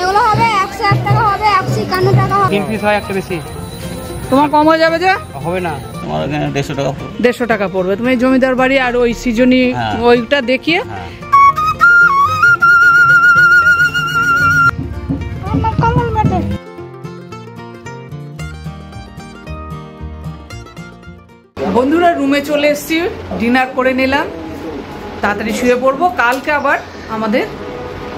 এগুলো হবে 101 টাকা, হবে 151 টাকা হবে। 3 পিস হয় একটা বেশি। তোমার কম হয়ে যাবে যে? হবে না, তোমার এখানে 150 টাকা পড়বে। 150 টাকা পড়বে। তুমি জমিদার বাড়ি আর ওই সিজনি ওইটা দেখিয়ে বন্ধুরা রুমে চলে এসেছি, ডিনার করে নিলাম, তাড়াতাড়ি শুয়ে পড়বো। কালকে আবার আমাদের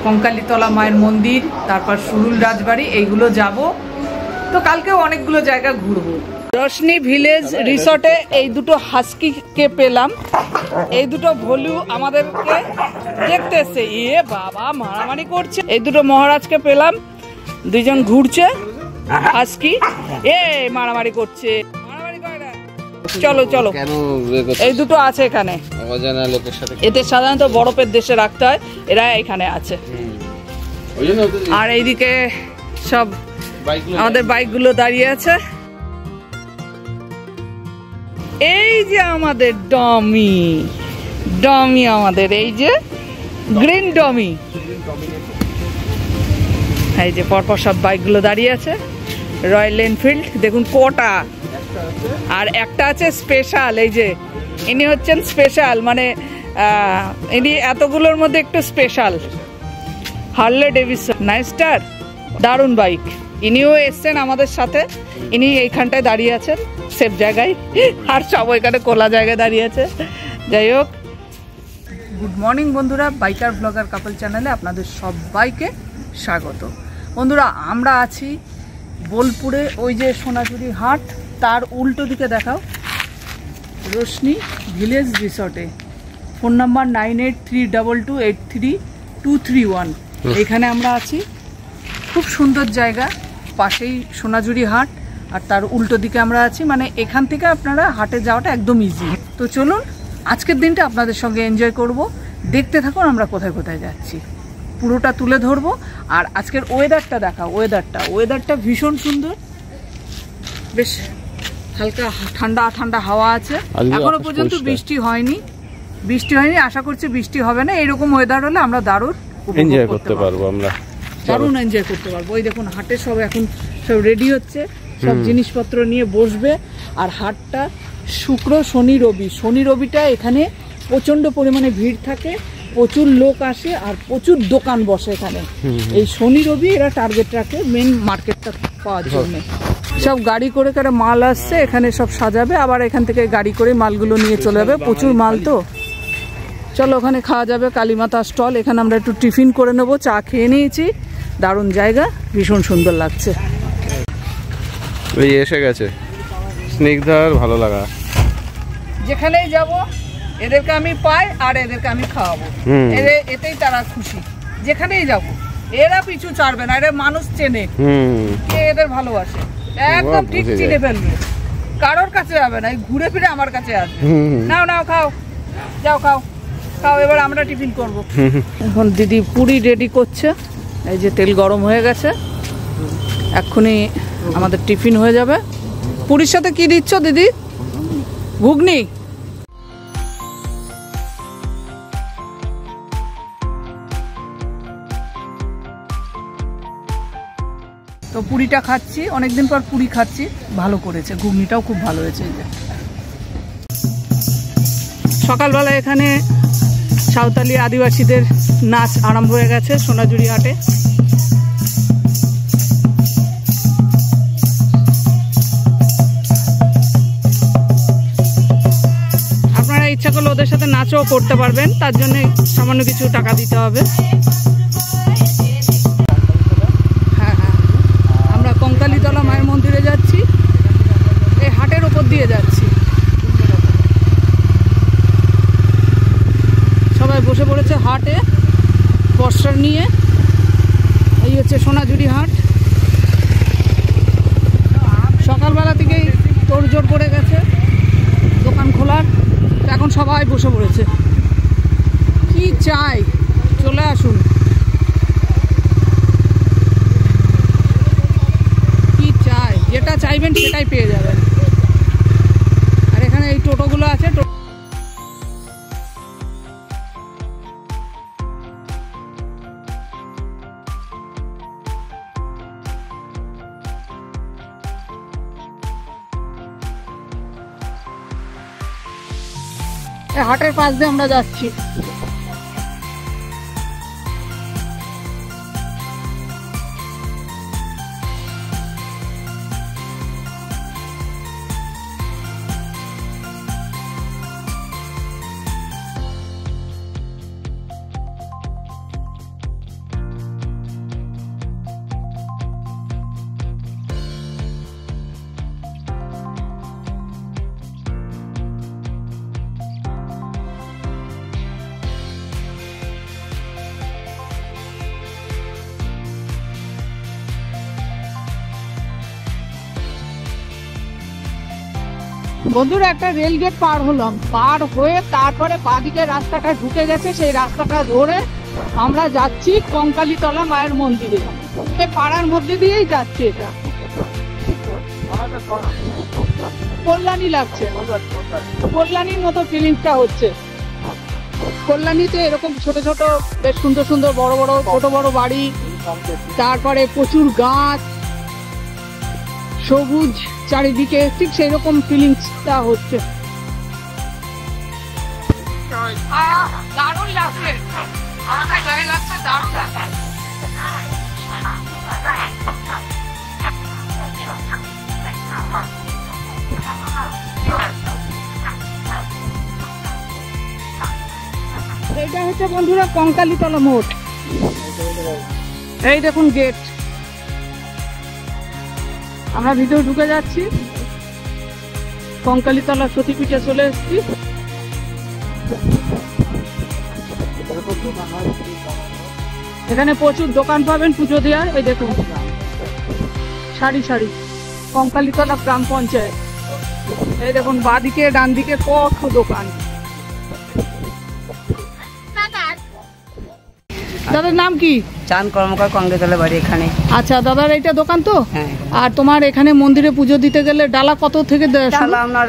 কঙ্কালীতলা মায়ের মন্দির, তারপর সুরুল রাজবাড়ি, এইগুলো যাব। তো কালকেও অনেকগুলো জায়গা ঘুরবো। রোশনি ভিলেজ রিসর্টে এই দুটো হাস্কিকে পেলাম, এই দুটো ভলু আমাদেরকে দেখতে এসছে। ইয়ে বাবা মারামারি করছে। এই দুটো মহারাজকে পেলাম, দুইজন ঘুরছে হাস্কি, এ মারামারি করছে। চলো চলো, এই দুটো আছে এখানে, এদের সাধারণত বরফের দেশে রাখতে হয়, এরা এখানে আছে। আর এইদিকে সব আমাদের বাইকগুলো দাঁড়িয়ে আছে। এই যে আমাদের ডমি, ডমি আমাদের, এই যে গ্রিন ডমি, এই যে পরপর সব বাইকগুলো দাঁড়িয়ে আছে। রয়্যাল এনফিল্ড দেখুন কটা, আর একটা আছে স্পেশাল। এই যে ইনি হচ্ছেন স্পেশাল, মানে ইনি এতগুলোর মধ্যে একটু স্পেশাল। হার্লে ডেভিডসন নাইস্টার, দারুণ বাইক। ইনিও এসছেন আমাদের সাথে, ইনি এইখানটায় দাঁড়িয়ে আছেন সেফ জায়গায়, আর সব ওইখানে খোলা জায়গায় দাঁড়িয়ে আছে। যাই হোক, গুড মর্নিং বন্ধুরা, বাইকার ব্লগার কাপল চ্যানেলে আপনাদের সবাইকে স্বাগত। বন্ধুরা আমরা আছি বোলপুরে, ওই যে সোনাঝুরি হাট, তার উল্টো দিকে দেখাও, রোশনি ভিলেজ রিসর্টে। Phone number 9832283231। এখানে আমরা আছি, খুব সুন্দর জায়গা, পাশেই সোনাঝুরি হাট, আর তার উল্টো দিকে আমরা আছি। মানে এখান থেকে আপনারা হাটে যাওয়াটা একদম ইজি। তো চলুন আজকের দিনটা আপনাদের সঙ্গে এনজয় করব, দেখতে থাকুন আমরা কোথায় কোথায় যাচ্ছি, পুরোটা তুলে ধরবো। আর আজকের ওয়েদারটা দেখাও, ওয়েদারটা ভীষণ সুন্দর, বেশ হালকা ঠান্ডা ঠান্ডা হাওয়া আছে। এখনো পর্যন্ত বৃষ্টি হয়নি, আশা করছি বৃষ্টি হবে না। এরকম ওয়েদার হলে আমরা দারুণ এনজয় করতে পারবো, দারুণ এনজয় করতে পারবো। ওই দেখুন হাটে সব এখন সব রেডি হচ্ছে, সব জিনিসপত্র নিয়ে বসবে। আর হাটটা শুক্র শনি রবি, শনি রবিটা এখানে প্রচন্ড পরিমাণে ভিড় থাকে, প্রচুর লোক আসে আর প্রচুর দোকান বসে এখানে। এই শনি রবি এরা টার্গেট রাখে মেন মার্কেটটা পাওয়ার জন্য। সব গাড়ি করে করে মাল আসছে, এখানে সব সাজাবে, আবার এখান থেকে গাড়ি করে মালগুলো নিয়ে চলে যাবে। প্রচুর মাল তো, চলো ওখানে খাওয়া যাবে, কালীমাতা স্টল। এখানে আমরা একটু টিফিন করে নেবো, চা খেয়ে নিয়েছি, দারুণ জায়গা, ভীষণ সুন্দর লাগছে। এই এসে গেছে স্নিগ্ধার ভালো লাগা। যেখানেই যাব এদেরকে আমি পাই আর এদেরকে আমি খাওয়াবো, এতেই তারা খুশি। যেখানেই যাব এরা পিছু ছাড়বে না, এরা মানুষ চেনে, এদের ভালোবাসে, একদম ঠিক চিনে ফেলবে, কারোর কাছে যাবে না, ঘুরে ফিরে আমার কাছে আসবে। নাও নাও খাও, যাও খাও খাও, এবার আমরা টিফিন করব। এখন দিদি পুরি রেডি করছে, এই যে তেল গরম হয়ে গেছে, এক্ষুনি আমাদের টিফিন হয়ে যাবে। পুরির সাথে কি দিচ্ছ দিদি? ঘুগনি। তো পুরিটা খাচ্ছি, অনেকদিন পর পুরি খাচ্ছি, ভালো করেছে, ঘুগনিটাও খুব ভালো হয়েছে। সকালবেলা এখানে সাঁওতালি আদিবাসীদের নাচ আরম্ভ হয়ে গেছে সোনাঝুরি হাটে। আপনারা ইচ্ছা করলে ওদের সাথে নাচও করতে পারবেন, তার জন্য সামান্য কিছু টাকা দিতে হবে। হ্যাঁ হ্যাঁ, আমরা কঙ্কালীতলা মায়ের মন্দিরে যাচ্ছি, এই হাটের ওপর দিয়ে যাচ্ছি। সবাই বসে পড়েছে হাটে বস্ত্র নিয়ে। এই হচ্ছে সোনাঝুরি হাট, সকালবেলা থেকেই তোড়জোড় পড়ে গেছে দোকান খোলার, এখন সবাই বসে পড়েছে। কি চাই চলে আসুন, কি চাই যেটা চাইবেন সেটাই পেয়ে যাবেন। আর এখানে এই টোটোগুলো আছে, এই হাটের পাশ দিয়ে আমরা যাচ্ছি। বন্ধুরা একটা রেল গেট পার হলাম, পার হয়ে তারপরে বাঁদিকে রাস্তাটা ঢুকে গেছে, সেই রাস্তাটা ধরে আমরা যাচ্ছি কঙ্কালীতলা মায়ের মন্দিরে। পাড়ার মধ্যে দিয়েই যাচ্ছি, এটা কল্যাণী লাগছে, কল্যাণীর মতো ফিলিংসটা হচ্ছে। কল্যাণীতে এরকম ছোট ছোট বেশ সুন্দর সুন্দর বড় বড় ছোট বড় বাড়ি, তারপরে প্রচুর গাছ, সবুজ চারিদিকে, ঠিক সেই রকম ফিলিংসটা হচ্ছে। দারুণ লাগছে, আমার গায়ে লাগছে, দারুণ লাগছে। এটা হচ্ছে বন্ধুরা কঙ্কালীতলা মোড়। এই দেখুন গেট, আমরা ভিতরে ঢুকে যাচ্ছি। কঙ্কালীতলা সতীপীঠে চলে এসেছি। এখানে প্রচুর দোকান পাবেন পুজো দেওয়ার। এই দেখুন সারি সারি, কঙ্কালীতলা গ্রাম পঞ্চায়েত। এই দেখুন বাঁদিকে ডান দিকে কত দোকান। দাদার নাম কি? চাঁদ কর্মকার, কঙ্কালীতলা বাড়ি এখানে। আচ্ছা দাদার এইটা দোকান তো? হ্যাঁ। আর তোমার এখানে মন্দিরে পুজো দিতে গেলে ডালা কত থেকে ডালা আপনার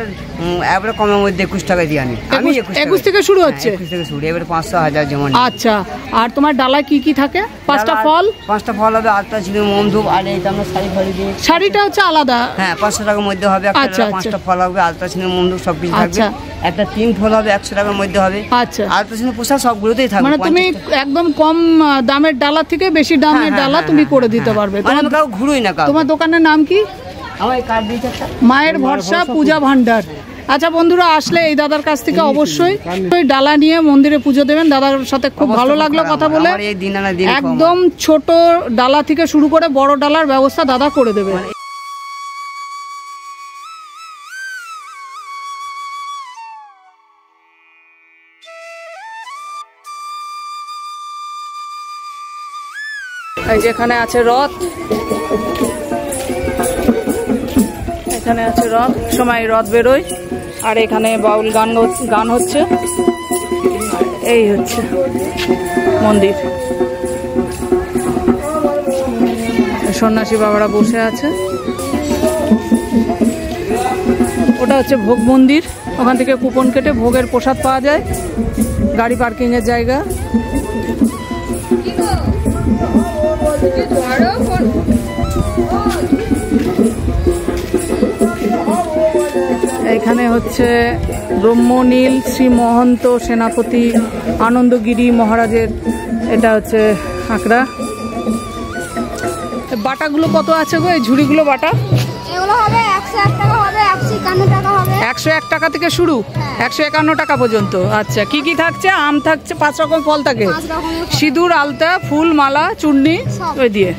এবারে কমের মধ্যে 21 টাকা দিয়ে আনি। আমি 21 থেকে শুরু হচ্ছে? 21 থেকে শুরু, এবারে 500 1000 যেমন। আচ্ছা, আর তোমার ডালায় কি কি থাকে? পাঁচটা ফল হবে, আটটা ছিল মন্ধুপ, আর এইটা আমরা শাড়ি ফাড়ি দিয়ে। শাড়িটা হচ্ছে আলাদা? হ্যাঁ, 500 টাকার মধ্যে হবে। আচ্ছা, পাঁচটা ফল হবে, আলতা ছিল মন্ধুপ সব কিছু থাকবে। আচ্ছা। একটা 3 ফল হবে 100 টাকার মধ্যে হবে। আচ্ছা, আলতা ছিল পোশাক সবগুলোতেই থাকবে। মানে তুমি একদম কম দামের ডালা থেকে বেশি দামের ডালা তুমি করে দিতে পারবে। মানে কাউ ঘুরোই না। তোমার দোকানের নাম কি? আমার কার্ড দিয়েছে একটা, মায়ের ভরসা পূজা ভান্ডার। আচ্ছা বন্ধুরা, আসলে এই দাদার কাছ থেকে অবশ্যই ডালা নিয়ে মন্দিরে পুজো দেবেন। দাদার সাথে খুব ভালো লাগলো কথা বলে। একদম ছোট ডালা থেকে শুরু করে বড় ডালার ব্যবস্থা দাদা করে দেবে। এই যেখানে আছে রথ, এখানে আছে রথ, সময় রথ বেরোয়। আর এখানে বাউল গান হচ্ছে। এই হচ্ছে মন্দির, সন্ন্যাসী বাবারা বসে আছে। ওটা হচ্ছে ভোগ মন্দির, ওখান থেকে কুপন কেটে ভোগের প্রসাদ পাওয়া যায়। গাড়ি পার্কিং এর জায়গা। এখানে হচ্ছে ব্রহ্মনীল শ্রী মহন্ত সেনাপতি আনন্দগিরি মহারাজের, এটা হচ্ছে আঁকড়া। বাটাগুলো কত আছে গো? এই ঝুড়িগুলো বাটা এগুলো হবে 101 টাকা, হবে 151 টাকা, হবে 101 টাকা থেকে শুরু, 151 টাকা পর্যন্ত। আচ্ছা, কি কি থাকছে? আম থাকছে, 5 রকম ফল থাকে, 5 রকমের ফল। সিঁদুর, আলতা, ফুল, মালা, চূর্ণি ওই দিয়ে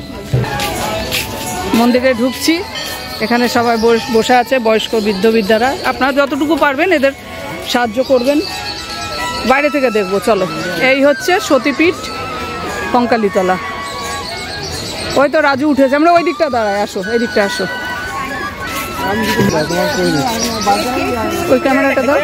মন্দিরে ঢুকছি। এখানে সবাই বসে আছে, বয়স্ক বৃদ্ধ বৃদ্ধারা। আপনারা যতটুকু পারবেন এদের সাহায্য করবেন। বাইরে থেকে দেখবো, চলো। এই হচ্ছে সতীপীঠ কঙ্কালীতলা। ওই তো রাজু উঠেছে, আমরা ওই দিকটা দাঁড়াই, আসো এই দিকটা আসো। ওই ক্যামেরাটা দাও।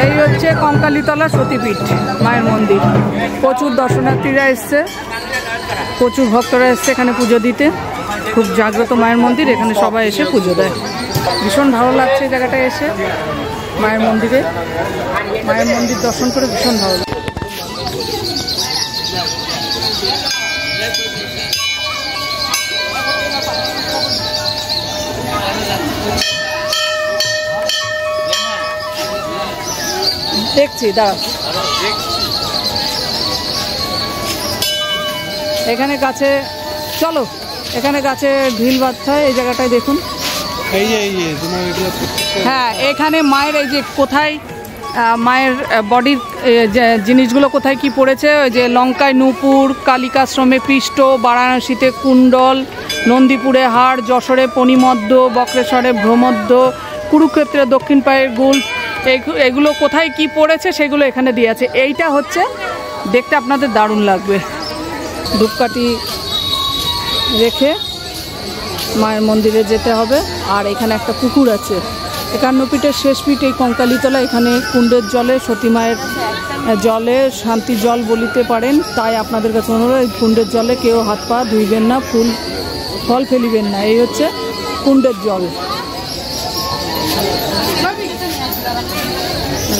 এই হচ্ছে কঙ্কালীতলা সতীপীঠ মায়ের মন্দির। প্রচুর দর্শনার্থীরা এসছে, প্রচুর ভক্তরা এসছে এখানে পুজো দিতে। খুব জাগ্রত মায়ের মন্দির, এখানে সবাই এসে পুজো দেয়। ভীষণ ভালো লাগছে এই জায়গাটায় এসে, মায়ের মন্দিরে, মায়ের মন্দির দর্শন করে ভীষণ ভালো লাগে। দেখছি দাঁড়া। এখানে গাছে, চলো এখানে গাছে ঢিল বাঁধতে হয়। এই জায়গাটায় দেখুন, হ্যাঁ এখানে মায়ের এই যে কোথায় মায়ের বডির জিনিসগুলো কোথায় কি পড়েছে, ওই যে লঙ্কায় নূপুর, কালিকাশ্রমে পৃষ্ঠ, বারাণসীতে কুণ্ডল, নন্দীপুরে হাড়, যশোরে পণিমদ্য, বক্রেশ্বরে ভ্রমদ্য, কুরুক্ষেত্রে দক্ষিণ পায়ের গুল, এগুলো কোথায় কি পড়েছে সেগুলো এখানে দিয়ে আছে। এইটা হচ্ছে দেখতে আপনাদের দারুণ লাগবে। ধূপকাঠি রেখে মায়ের মন্দিরে যেতে হবে। আর এখানে একটা পুকুর আছে, 51 ফিটের শেষ ফিট এই কঙ্কালীতলা। এখানে কুণ্ডের জলে সতী মায়ের জলে শান্তি জল বলিতে পারেন। তাই আপনাদের কাছে অনুরোধ, এই কুণ্ডের জলে কেউ হাত পা ধুইবেন না, ফল ফেলিবেন না। এই হচ্ছে কুণ্ডের জল।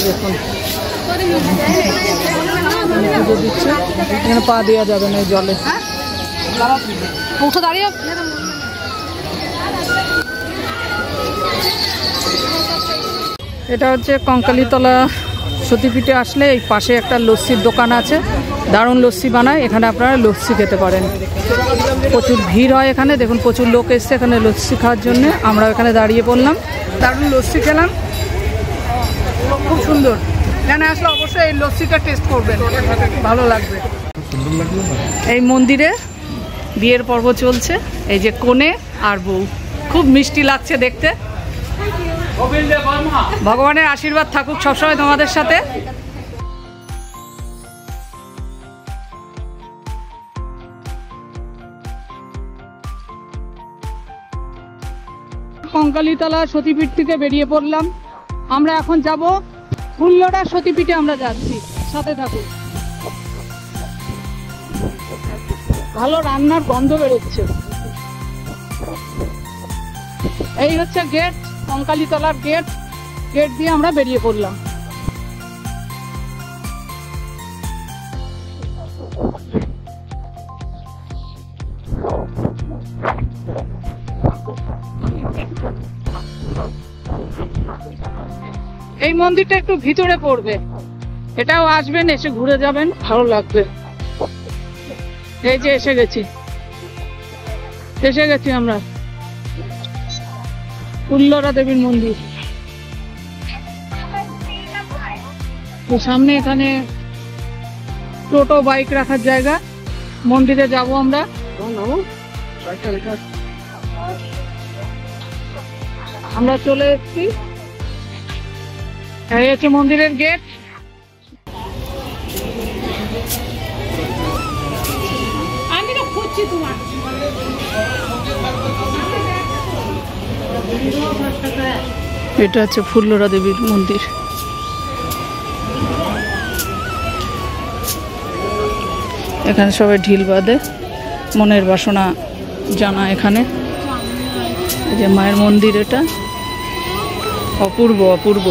দেখুন পুজো দিচ্ছে, এখানে পা দেওয়া যাবে না এই জলে। দাঁড়িয়ে এটা হচ্ছে কঙ্কালীতলা সতীপীঠে আসলে এই পাশে একটা লস্যির দোকান আছে, দারুণ লস্যি বানায়। এখানে আপনারা লস্যি খেতে পারেন। প্রচুর ভিড় হয় এখানে, দেখুন প্রচুর লোক এসছে এখানে লস্যি খাওয়ার জন্য। আমরা এখানে দাঁড়িয়ে পড়লাম, দারুণ লস্যি খেলাম, খুব সুন্দর। এখানে আসলে অবশ্যই এই লস্যিটা টেস্ট করবেন, ভালো লাগবে। এই মন্দিরে বিয়ের পর্ব চলছে, এই যে কনে আর বউ, খুব মিষ্টি লাগছে দেখতে। ভগবানের আশীর্বাদ থাকুক সবসময় তোমাদের সাথে। কঙ্কালীতলা সতীপীঠ থেকে বেরিয়ে পড়লাম। আমরা এখন যাব ফুল্লরা সতীপীঠে, আমরা যাচ্ছি, সাথে থাকুন। ভালো রান্নার গন্ধ বেরোচ্ছে। এই হচ্ছে গেট, কঙ্কালীতলার গেট। গেট দিয়ে আমরা বেরিয়ে পড়লাম। এই মন্দিরটা একটু ভিতরে পড়বে, এটাও আসবেন, এসে ঘুরে যাবেন, ভালো লাগবে। এই যে এসে গেছি আমরা ফুল্লরা দেবীর মন্দির। তো সামনে এখানে টোটো বাইক রাখার জায়গা। মন্দিরে যাব আমরা। আমরা চলে এসেছি, এই হচ্ছে মন্দিরের গেট। আমি তো খুঁজছি তোমার। এটা হচ্ছে ফুল্লরা দেবীর মন্দির। এখানে সবাই ঢিল বাঁধে, মনের বাসনা জানা। এখানে এই যে মায়ের মন্দির, এটা অপূর্ব অপূর্ব।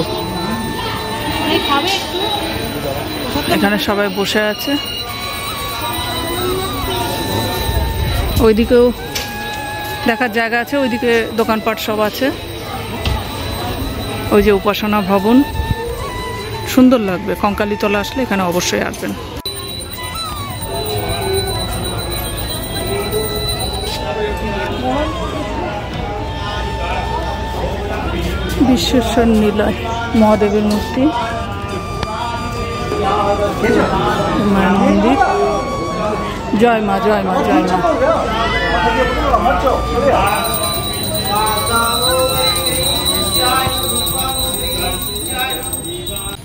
এখানে সবাই বসে আছে। ওইদিকেও দেখার জায়গা আছে, ওইদিকে দোকানপাট সব আছে। ওই যে উপাসনা ভবন, সুন্দর লাগবে। কঙ্কালীতলা আসলে এখানে অবশ্যই আসবেন। বিশ্বেশ্বর নিলয় মহাদেবের মূর্তি, মায়ের মন্দির। জয় মা, জয় মা, জয় মা।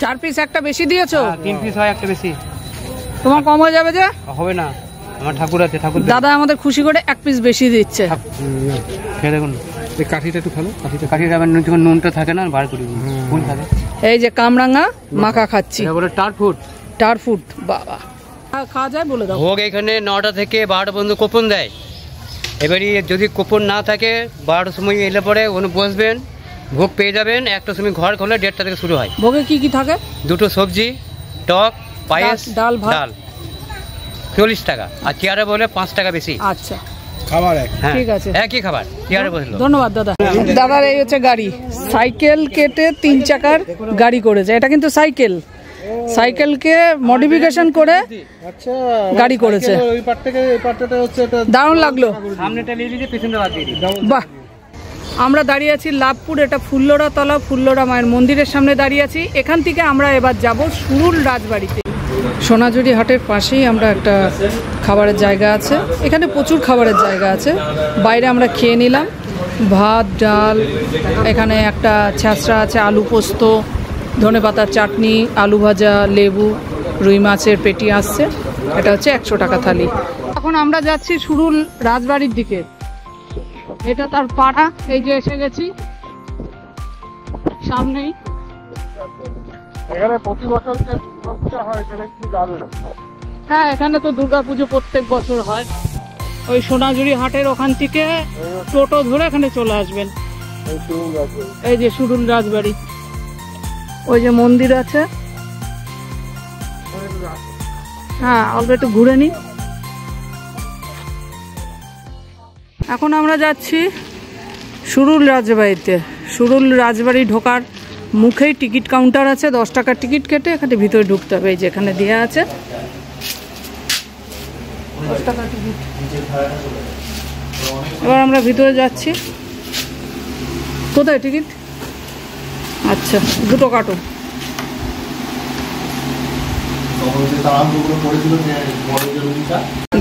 4 পিস একটা বেশি দিয়েছো? 3 পিস হয়, একটা বেশি। তোমার কম হয়ে যাবে যে? হবে না, আমার ঠাকুর আছে, ঠাকুর। দাদা আমাদের খুশি করে 1 পিস বেশি দিচ্ছে। খেয়ে দেখুন, এই কাঠিটা একটু ভালো। কাঠিটা আবার নুনটা থাকে না, বার করি ফুল থাকে। এই যে কামরাঙা মাখা খাচ্ছি, এটা বলে টারফুট। টারফুট, বাবা খাওয়া যায় বলে দাও। ভোগ এখানে 9টা থেকে 12টা পর্যন্ত কুপন দেয়। এবারে যদি কুপন না থাকে 12টার সময় এলে পরে ওখানে বসবেন, ভোগ পেয়ে যাবেন। 1টার সময় ঘর খোলে, 1:30 থেকে শুরু হয়। ভোগে কি কি থাকে? 2টো সবজি, টক, পায়েস, ডাল, ভাত। ডাল 40 টাকা। আর চেয়ারে বলে 5 টাকা বেশি। আচ্ছা, খাবার হ্যাঁ ঠিক আছে। একই খাবার চেয়ারে বসলো। ধন্যবাদ দাদা। দাদার এই হচ্ছে গাড়ি, সাইকেল কেটে 3 চাকার গাড়ি করেছে। এটা কিন্তু সাইকেলকে মডিফিকেশন করে গাড়ি করেছে। ওই পার্ট থেকে এই পার্টটা হচ্ছে এটা দারুণ লাগলো। সামনেটা নিয়ে নিয়ে পেছনটা বাদ দিয়ে দিই। বাহ, আমরা দাঁড়িয়ে আছি লাভপুর, এটা ফুল্লরা তলা, ফুল্লরা মায়ের মন্দিরের সামনে দাঁড়িয়ে আছি। এখান থেকে আমরা এবার যাব সুরুল রাজবাড়িতে। সোনাঝুরি হাটের পাশেই আমরা একটা খাবারের জায়গা আছে, এখানে প্রচুর খাবারের জায়গা আছে। বাইরে আমরা খেয়ে নিলাম ভাত ডাল, এখানে একটা ছ্যাঁচড়া আছে, আলু পোস্ত, ধনেপাতার চাটনি, আলু ভাজা, লেবু, রুই মাছের পেটি আসছে। এটা হচ্ছে 100 টাকা থালি। এখন আমরা যাচ্ছি সুরুল রাজবাড়ির দিকে। এটা তার পাড়া, এই যে এসে গেছি সামনেই। এখানে প্রতি বছর যে পূজা হয় সেটা কি জানেন? হ্যাঁ, এখানে তো দুর্গাপুজো প্রত্যেক বছর হয়। ওই সোনাঝুরি হাটের ওখান থেকে টোটো ধরে এখানে চলে আসবেন। এই যে সুরুল রাজবাড়ি, ওই যে মন্দির আছে। হ্যাঁ, অল্প একটু ঘুরে নিই। এখন আমরা যাচ্ছি সুরুল রাজবাড়িতে। সুরুল রাজবাড়ি ঢোকার মুখেই টিকিট কাউন্টার আছে, 10 টাকার টিকিট কেটে এখানে ভিতরে ঢুকতে হবে। এই যে এখানে দেওয়া আছে 10 টাকা টিকিট। এবার আমরা ভিতরে যাচ্ছি। কোথায় টিকিট? আচ্ছা, 2 কাটো।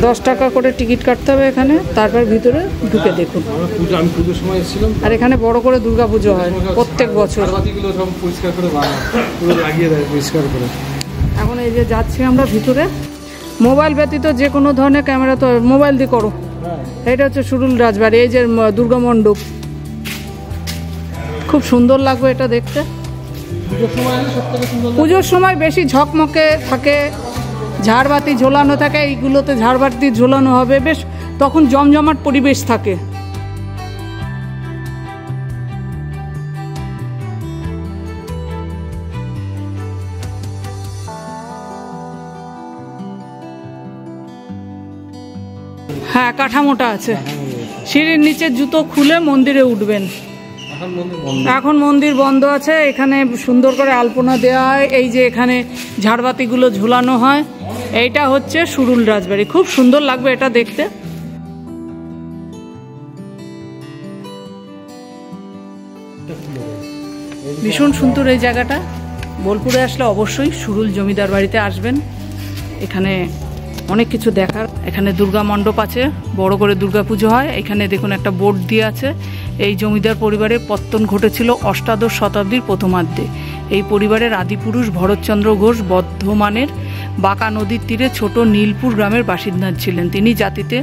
10 টাকা করে টিকিট কাটতে হবে এখানে, তারপর ভিতরে ঢুকে দেখুন। আমি পুজোর সময় এসেছিলাম, আর এখানে বড় করে দুর্গাপুজো হয় প্রত্যেক বছর। আগরবাতিগুলো সব পরিষ্কার করে পুরো লাগিয়ে দেয় পরিষ্কার করে। এখন এই যে যাচ্ছি আমরা ভিতরে। মোবাইল ব্যতীত যে কোনো ধরনের ক্যামেরা তো মোবাইল দিয়ে করো। এটা হচ্ছে সুরুল রাজবাড়ি, এই যে দুর্গা মণ্ডপ, খুব সুন্দর লাগবে এটা দেখতে। পুজোর সময় বেশি ঝকমকে থাকে, ঝাড়বাতি ঝোলানো থাকে, এইগুলোতে ঝাড়বাতি ঝোলানো হবে, বেশ তখন জমজমাট পরিবেশ থাকে। হ্যাঁ, কাঠামোটা আছে। সিঁড়ির নিচে জুতো খুলে মন্দিরে উঠবেন। এখন মন্দির বন্ধ আছে। এখানে সুন্দর করে আলপনা দেওয়া হয়, এই যে এখানে ঝাড়বাতিগুলো ঝুলানো হয়। এইটা হচ্ছে সুরুল রাজবাড়ি, খুব সুন্দর লাগবে এটা দেখতে। ভীষণ সুন্দর এই জায়গাটা। বোলপুরে আসলে অবশ্যই সুরুল জমিদার বাড়িতে আসবেন, এখানে অনেক কিছু দেখার। এখানে দুর্গা মণ্ডপ আছে, বড় করে দুর্গা পুজো হয়। এখানে দেখুন একটা বোর্ড দিয়ে আছে। এই জমিদার পরিবারের পত্তন ঘটেছিল অষ্টাদশ শতাব্দীর প্রথমার্ধে। এই পরিবারের আদিপুরুষ ভরতচন্দ্র ঘোষ বর্ধমানের বাঁকা নদীর তীরে ছোট নীলপুর গ্রামের বাসিন্দা ছিলেন। তিনি জাতিতে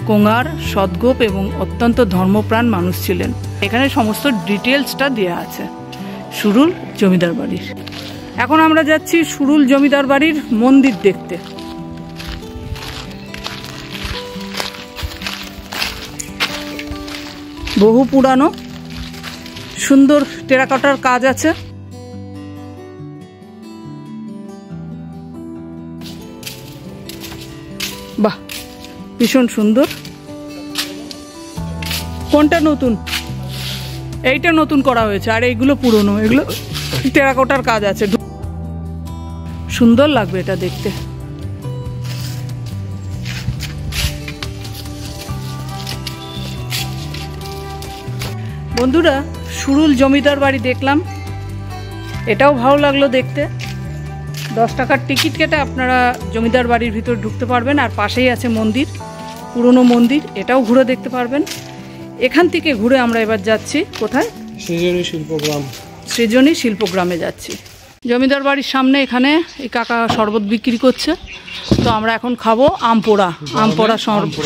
কোঙার, সদ্গোপ এবং অত্যন্ত ধর্মপ্রাণ মানুষ ছিলেন। এখানে সমস্ত ডিটেলসটা দেওয়া আছে সুরুল জমিদার বাড়ির। এখন আমরা যাচ্ছি সুরুল জমিদার বাড়ির মন্দির দেখতে। বহু পুরানো, সুন্দর টেরাকোটার কাজ আছে। বাহ, ভীষণ সুন্দর। কোনটা নতুন? এইটা নতুন করা হয়েছে, আর এইগুলো পুরনো, এগুলো টেরাকোটার কাজ আছে। সুন্দর লাগবে এটা দেখতে। বন্ধুরা, সুরুল জমিদার বাড়ি দেখলাম, এটাও ভালো লাগলো দেখতে। 10 টাকার টিকিট কেটে আপনারা জমিদার বাড়ির ভিতর ঢুকতে পারবেন। আর পাশেই আছে মন্দির, পুরনো মন্দির, এটাও ঘুরে দেখতে পারবেন। এখান থেকে ঘুরে আমরা এবার যাচ্ছি কোথায়? সৃজনী শিল্পগ্রাম। সৃজনী শিল্পগ্রামে যাচ্ছি। জমিদার বাড়ির সামনে এখানে এই কাকা শরবত বিক্রি করছে, তো আমরা এখন খাবো আমপোড়া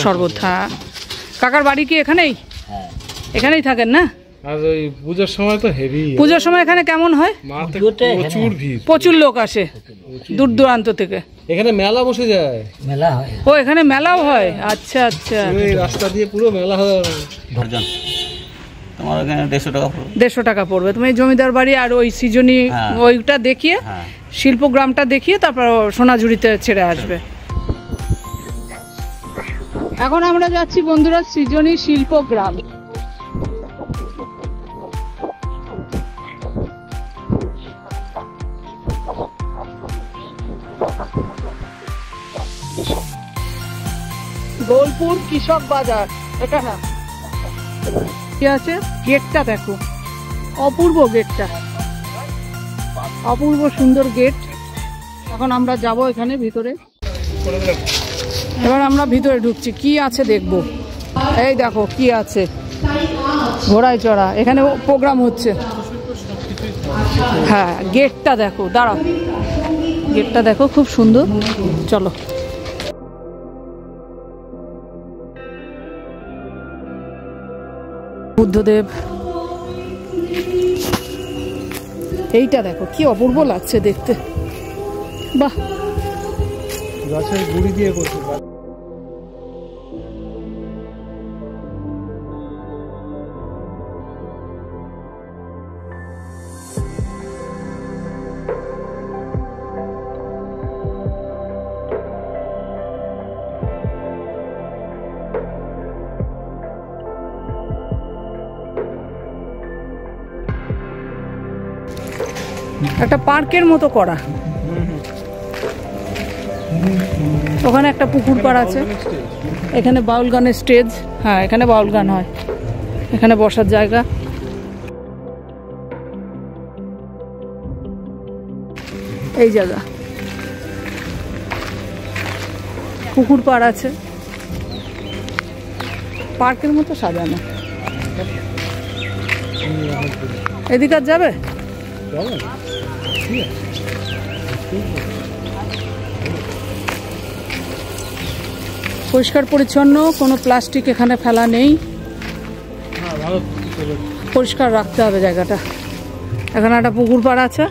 শরবত। হ্যাঁ, কাকার বাড়ি কি এখানেই? এখানেই থাকেন না? আর ওই পূজার সময় তো হেভি। পূজার সময় এখানে কেমন হয়? প্রচুর ভিড়, প্রচুর লোক আসে দূর দূরান্ত থেকে। এখানে মেলা বসে যায়। মেলা হয়? ও, এখানে মেলাও হয়? আচ্ছা আচ্ছা। এই রাস্তা দিয়ে পুরো মেলা হয়। ভর্জন তোমার এখানে 150 টাকা পড়বে। 150 টাকা পড়বে। তুমি জমিদার বাড়ি আর ওই সৃজনী ওইটা দেখিয়ে, শিল্পগ্রামটা দেখিয়ে তারপর সোনাঝুরিতে ছেড়ে আসবে। এখন আমরা যাচ্ছি বন্ধুরা সৃজনী শিল্পগ্রাম। বোলপুর কৃষক বাজার এটা না কি আছে, গেটটা দেখো, অপূর্ব গেটটা, অপূর্ব সুন্দর গেট। এখন আমরা যাব এখানে ভিতরে, এবার আমরা ভিতরে ঢুকছি, কি আছে দেখবো। এই দেখো কি আছে, ঘোড়ায় চড়া, এখানে প্রোগ্রাম হচ্ছে। হ্যাঁ গেটটা দেখো, দাঁড়াও, গেটটা দেখো খুব সুন্দর। চলো বুদ্ধদেব, এইটা দেখো কি অপূর্ব লাগছে দেখতে, বাহ। গাছের গুড়ি দিয়ে করছে। একটা পার্কের মতো করা, ওখানে একটা পুকুর পাড় আছে, এখানে বাউল গানের স্টেজ। হ্যাঁ এখানে বাউল গান হয়, এখানে বসার জায়গা। এই জায়গা পুকুর পাড় আছে, পার্কের মতো সাজানো। এদিকে আর যাবে? পরিষ্কার পরিচ্ছন্ন, কোনো প্লাস্টিক এখানে ফেলা নেই, পরিষ্কার রাখতে হবে জায়গাটা। এখানে একটা পুকুর পাড় আছে,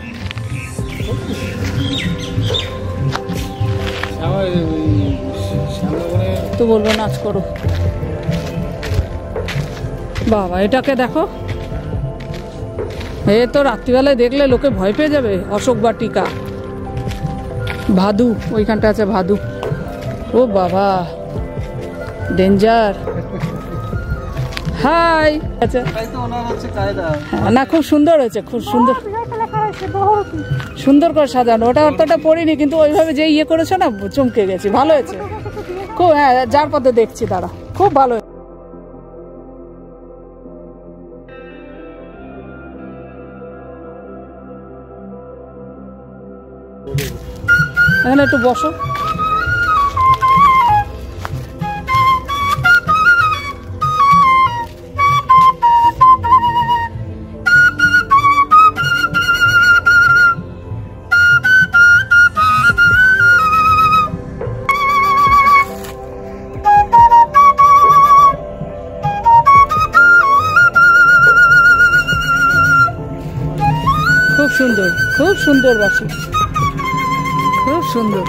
তো বলবো নাচ করো। বাবা এটাকে দেখো, এ তো রাত্রিবেলায় দেখলে লোকে ভয় পেয়ে যাবে। অশোক বাটিকা, ভাদু, ওইখানটা আছে ভাদু। ও বাবা ডেঞ্জার। হাই, আচ্ছা না খুব সুন্দর হয়েছে, খুব সুন্দর, সুন্দর করে সাজানো। ওটা অতটা পড়িনি, কিন্তু ওইভাবে যে ইয়ে করেছে না, চমকে গেছি, ভালো হয়েছে খুব। হ্যাঁ যার পথে দেখছি তারা, খুব ভালো। এখানে একটু বসো। খুব সুন্দর, খুব সুন্দর বাসি, খুব সুন্দর।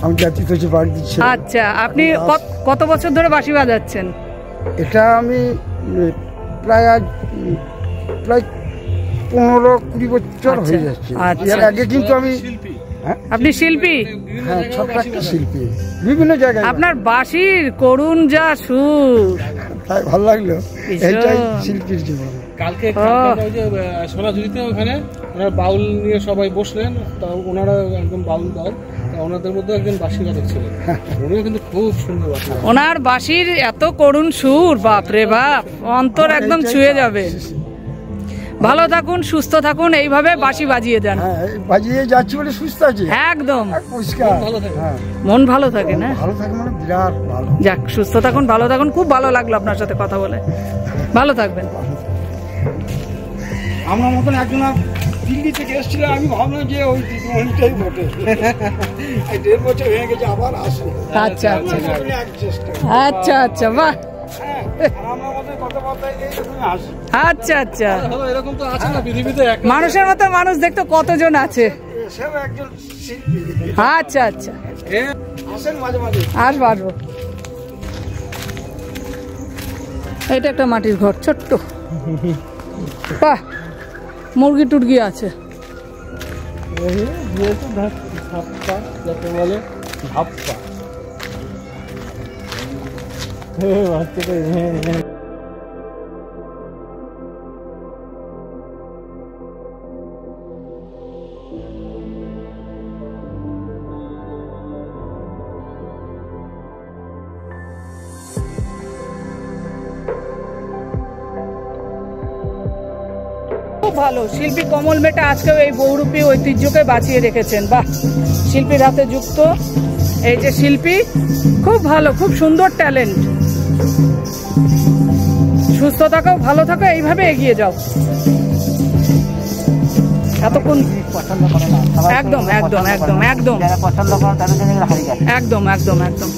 আমি জাতি থেকে বাড়ি দিচ্ছি। আচ্ছা আপনি কত বছর ধরে বাঁশি বাজাচ্ছেন? এটা আমি প্রায় 15-20 বছর হয়ে যাচ্ছে। এর আগে কিন্তু আমি, আপনি শিল্পী? হ্যাঁ ছোট্ট একটা শিল্পী, বিভিন্ন জায়গায়। আপনার বাঁশির করুণ যা সুর, তাই ভালো লাগলো, এইটাই শিল্পীর জীবন। কালকে সোনাঝুরিতে ওখানে ওনার বাউল নিয়ে সবাই বসলেন, তা ওনারা একদম বাউল দল, ওনাদের মধ্যে একজন বাঁশি বাদক ছিলেন, উনিও কিন্তু খুব সুন্দর বাঁশি। ওনার বাঁশির এত করুণ সুর, বাপ রে বাপ, অন্তর একদম ছুঁয়ে যাবে। ভালো থাকুন, সুস্থ থাকুন, এইভাবে বাঁশি বাজিয়ে দেন। বাজিয়ে যাচ্ছি বলে সুস্থ আছে, একদম পরিষ্কার, মন ভালো থাকে না? ভালো থাকে মানে বিরাট ভালো। যাক, সুস্থ থাকুন, ভালো থাকুন। খুব ভালো লাগলো আপনার সাথে কথা বলে, ভালো থাকবেন। আমার মতন একজন দিল্লি থেকে এসেছিল, আমি ভাবলাম যে ওই দিদিমণিটাই বটে। 1.5 বছর হয়ে গেছে, আবার আসবে। আচ্ছা আচ্ছা আচ্ছা আচ্ছা, বাহ। আচ্ছা আচ্ছা, এরকম তো আছে না পৃথিবীতে, মানুষের মতো মানুষ দেখতে কতজন আছে। একজন শিল্পী। আচ্ছা আচ্ছা, আসেন মাঝে মাঝে। আসবো আসবো। এটা একটা মাটির ঘর, ছোট্ট, বাহ, মুরগি টুরগি আছে। যাকে বলে ধাপ্পা, খুব ভালো শিল্পী কমল মেটা আজকেও এই বহুরূপী ঐতিহ্যকে বাঁচিয়ে রেখেছেন। বাহ, শিল্পীর হাতে যুক্ত এই যে শিল্পী, খুব ভালো, খুব সুন্দর ট্যালেন্ট। সুস্থ থাকো, ভালো থাকো, এইভাবে এগিয়ে যাও। এতক্ষণ একদম একদম একদম একদম পছন্দ করেন তাদের জন্য হারিয়ে গেছে। একদম একদম একদম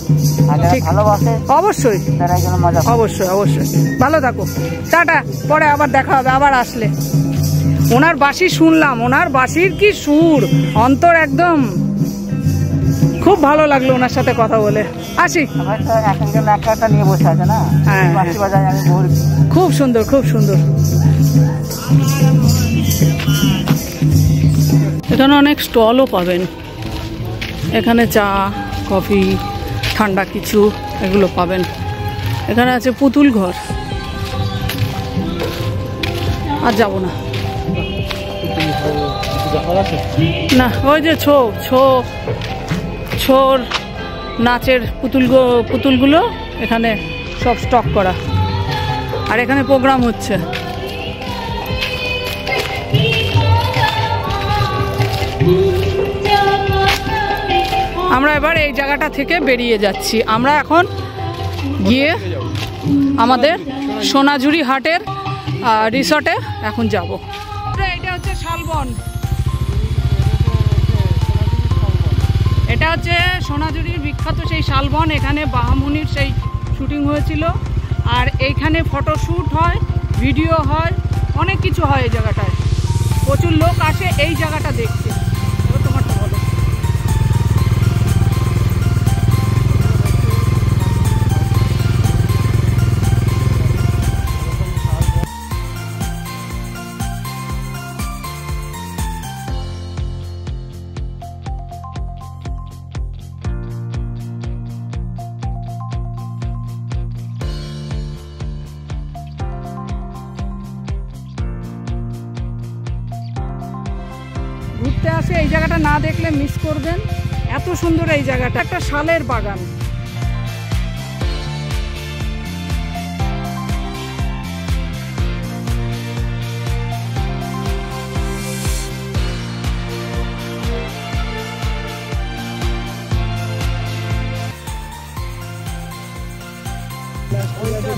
ঠিক। ভালোবাসে অবশ্যই তারা একজন মজা। অবশ্যই অবশ্যই। ভালো থাকো, টাটা, পরে আবার দেখা হবে, আবার আসলে। ওনার বাঁশি শুনলাম, ওনার বাঁশির কি সুর, অন্তর একদম। খুব ভালো লাগলো ওনার সাথে কথা বলে। আসি। আমার তো একজন একটা নিয়ে বসে আছে না, হ্যাঁ, বাঁশি বাজায়, আমি বহু খুব সুন্দর, খুব সুন্দর। এখানে অনেক স্টলও পাবেন। এখানে চা, কফি, ঠান্ডা কিছু এগুলো পাবেন। এখানে আছে পুতুল ঘর। আর যাব না, না ওই যে ছোর নাচের পুতুলগুলো এখানে সব স্টক করা, আর এখানে প্রোগ্রাম হচ্ছে। আমরা এবার এই জায়গাটা থেকে বেরিয়ে যাচ্ছি। আমরা এখন গিয়ে আমাদের সোনাঝুরি হাটের রিসর্টে এখন যাব। এটা হচ্ছে শালবন, এটা হচ্ছে সোনাঝুরির বিখ্যাত সেই শালবন। এখানে বাহামুনির সেই শুটিং হয়েছিল, আর এইখানে ফটোশ্যুট হয়, ভিডিও হয়, অনেক কিছু হয় এই জায়গাটায়। প্রচুর লোক আসে এই জায়গাটা দেখতে। এবার তোমারটা বলো। ঘুরতে আসে এই জায়গাটা না দেখলে মিস করবেন। এত সুন্দর এই জায়গাটা, একটা শালের বাগান।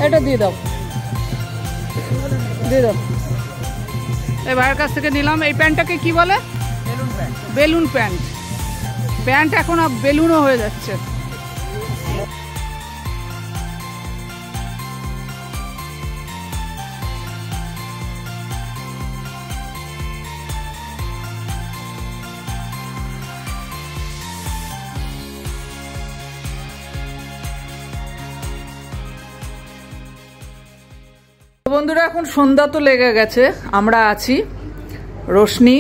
এটা দিয়ে দাও, দিয়ে দাও। এই ভাইয়ের কাছ থেকে নিলাম। এই প্যান্টটাকে কি বলে? Balloon pant. প্যান্ট এখন বেলুনও হয়ে যাচ্ছে। বন্ধুরা, এখন সন্ধ্যা তো লেগে গেছে। আমরা আছি রোশনি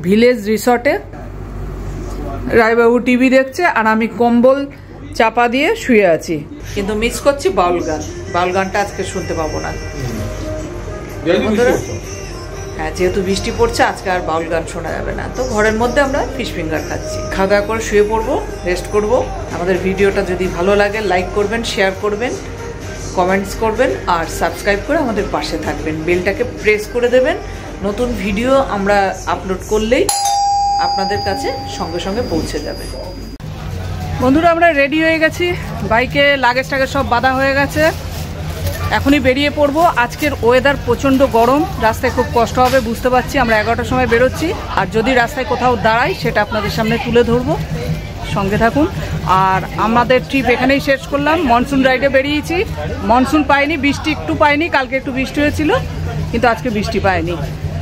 ভিলেজ রিসর্টে। রায়বাবু টিভি দেখছে আর আমি কম্বল চাপা দিয়ে শুয়ে আছি, কিন্তু মিস করছি বাউল গান। বাউল গানটা আজকে শুনতে পাবো না। হ্যাঁ, যেহেতু বৃষ্টি পড়ছে আজকে আর বাউল গান শোনা যাবে না। তো ঘরের মধ্যে আমরা ফিশ ফিঙ্গার খাচ্ছি। খাওয়া দাওয়া করে শুয়ে পড়বো, রেস্ট করব। আমাদের ভিডিওটা যদি ভালো লাগে লাইক করবেন, শেয়ার করবেন, কমেন্টস করবেন, আর সাবস্ক্রাইব করে আমাদের পাশে থাকবেন। বেলটাকে প্রেস করে দেবেন। নতুন ভিডিও আমরা আপলোড করলেই আপনাদের কাছে সঙ্গে সঙ্গে পৌঁছে যাবে। বন্ধুরা, আমরা রেডি হয়ে গেছি। বাইকে লাগেজ টাগেজ সব বাঁধা হয়ে গেছে। এখনই বেরিয়ে পড়বো। আজকের ওয়েদার প্রচণ্ড গরম, রাস্তায় খুব কষ্ট হবে বুঝতে পারছি। আমরা 11টার সময় বেরোচ্ছি, আর যদি রাস্তায় কোথাও দাঁড়াই সেটা আপনাদের সামনে তুলে ধরবো। সঙ্গে থাকুন। আর আমাদের ট্রিপ এখানেই শেষ করলাম। মনসুন রাইডে বেরিয়েছি, মনসুন পাইনি, বৃষ্টি একটু পাইনি। কালকে একটু বৃষ্টি হয়েছিল, কিন্তু আজকে বৃষ্টি পাইনি।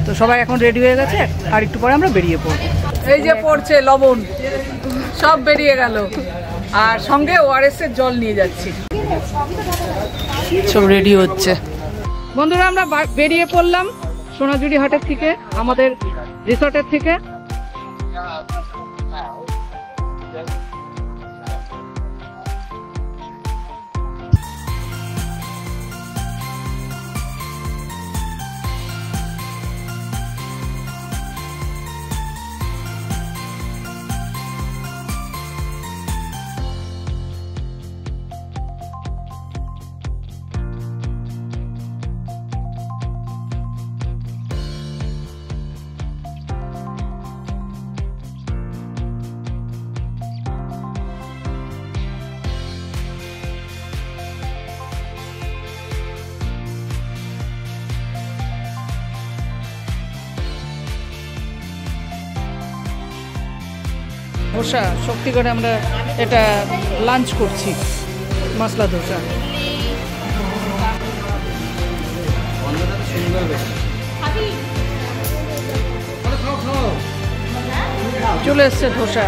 তো সবাই এখন রেডি হয়ে গেছে, আর একটু পরে আমরা বেরিয়ে পড়বো। এই যে পড়ছে লবণ, সব বেরিয়ে গেল। আর সঙ্গে ওআরএস এর জল নিয়ে যাচ্ছি। সব রেডি হচ্ছে। বন্ধুরা, আমরা বেরিয়ে পড়লাম সোনাঝুরি হাটের থেকে, আমাদের রিসর্টের থেকে। ধোসা, শক্তিগড়ে আমরা এটা লাঞ্চ করছি, মশলা ধোসা। চলে এসছে ধোসা।